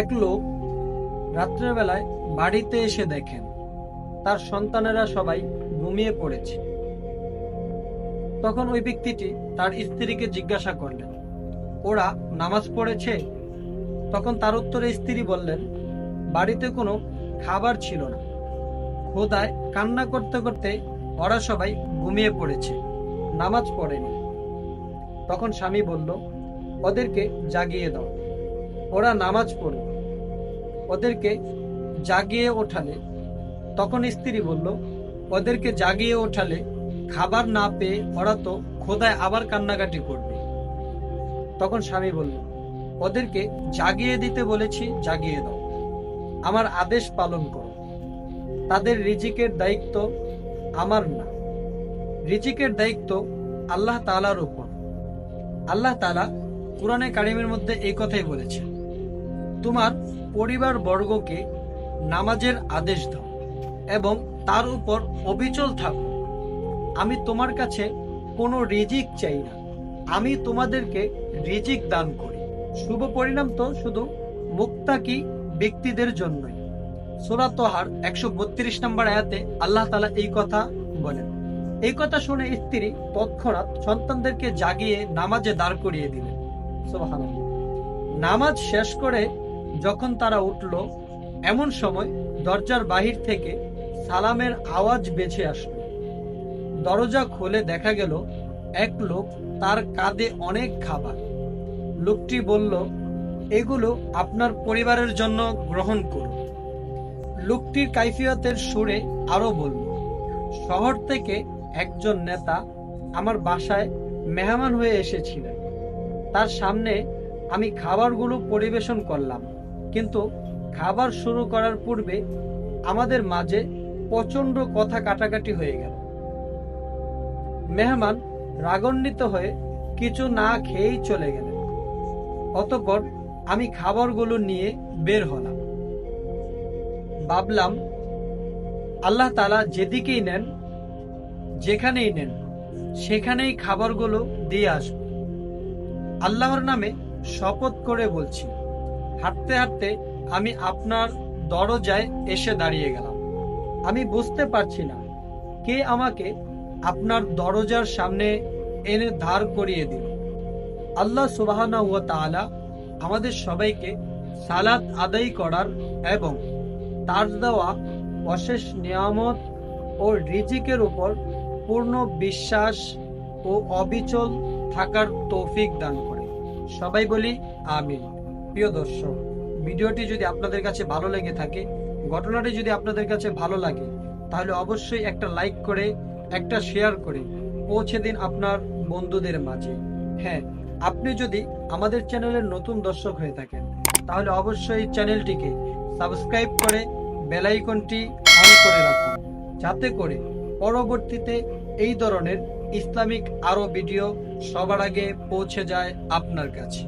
এক লোক রাত্রের বেলায় বাড়িতে এসে দেখেন তার সন্তানেরা সবাই ঘুমিয়ে পড়েছে। তখন ওই ব্যক্তিটি তার স্ত্রীকে জিজ্ঞাসা করলেন, ওরা নামাজ পড়েছে? তখন তার উত্তরে স্ত্রী বললেন, বাড়িতে কোনো খাবার ছিল না, ক্ষুধায় কান্না করতে করতে ওরা সবাই ঘুমিয়ে পড়েছে, নামাজ পড়েনি। তখন স্বামী বলল, ওদেরকে জাগিয়ে দাও, ওরা নামাজ পড়ল। ওদেরকে জাগিয়ে ওঠালে তখন স্ত্রী বলল, ওদেরকে জাগিয়ে ওঠালে খাবার না পেয়ে ওরা তো ক্ষুধায় আবার কান্নাকাটি করবে। তখন স্বামী বলল, ওদেরকে জাগিয়ে দিতে বলেছি, জাগিয়ে দাও, আমার আদেশ পালন করো। তাদের রিজিকের দায়িত্ব আমার না, রিজিকের দায়িত্ব আল্লাহ তাআলার উপর। আল্লাহ তাআলা কুরআনে কারিমের মধ্যে এই কথাই বলেছেন, তোমার পরিবার বর্গকে নামাজের আদেশ দাও এবং তার উপর অবিচল থাকো। আমি তোমার কাছে কোনো রিজিক চাই না, আমি তোমাদেরকে রিজিক দান করি। শুভ পরিণাম তো শুধু মুত্তাকি ব্যক্তিদের জন্যই। সূরা তাহার 132 নম্বর আয়াতে আল্লাহ তাআলা এই কথা বলেন। এই কথা শুনে স্ত্রী তৎক্ষণাৎ সন্তানদেরকে জাগিয়ে নামাজে দাঁড় করিয়ে দিলেন। সুবহানাল্লাহ। নামাজ শেষ করে যখন তারা উঠল, এমন সময় দরজার বাহির থেকে সালামের আওয়াজ বেঁচে আসলো। দরজা খুলে দেখা গেল এক লোক, তার কাঁধে অনেক খাবার। লোকটি বলল, এগুলো আপনার পরিবারের জন্য গ্রহণ করুন। লোকটির কাইফিয়তের সুরে আরো বলল, শহর থেকে একজন নেতা আমার বাসায় মেহমান হয়ে এসেছিলেন, তার সামনে আমি খাবারগুলো পরিবেশন করলাম, কিন্তু খাবার শুরু করার পূর্বে আমাদের মাঝে প্রচন্ড কথা কাটাকাটি হয়ে গেল। মেহমান রাগান্বিত হয়ে কিছু না খেয়েই চলে গেলেন। অতঃপর আমি খাবারগুলো নিয়ে বের হলাম। ভাবলাম, আল্লাহ তাআলা যেদিকেই নেন, যেখানেই নেন, সেখানেই খাবারগুলো দিয়ে আসব। আল্লাহর নামে শপথ করে বলছি, হাঁটতে হাঁটতে আমি আপনার দরজায় এসে দাঁড়িয়ে গেলাম। আমি বুঝতে পারছি না কে আমাকে আপনার দরজার সামনে এনে দাঁড় করিয়ে দিল। আল্লাহ সুবহানাহু ওয়া তাআলা আমাদের সবাইকে সালাত আদায় করার এবং তার দেওয়া অশেষ নিয়ামত ও রিজিকের উপর পূর্ণ বিশ্বাস ও অবিচল থাকার তৌফিক দান করে। সবাই বলি আমিন। প্রিয় দর্শক, ভিডিওটি যদি আপনাদের কাছে ভালো লেগে থাকে, ঘটনাটি যদি আপনাদের কাছে ভালো লাগে, তাহলে অবশ্যই একটা লাইক করে, একটা শেয়ার করে পৌঁছে দিন আপনার বন্ধুদের মাঝে। হ্যাঁ, আপনি যদি আমাদের চ্যানেলের নতুন দর্শক হয়ে থাকেন, তাহলে অবশ্যই চ্যানেলটিকে সাবস্ক্রাইব করে বেল আইকনটি অন করে রাখুন, যাতে করে পরবর্তীতে এই ধরনের ইসলামিক আরো ভিডিও সবার আগে পৌঁছে যায় আপনার কাছে।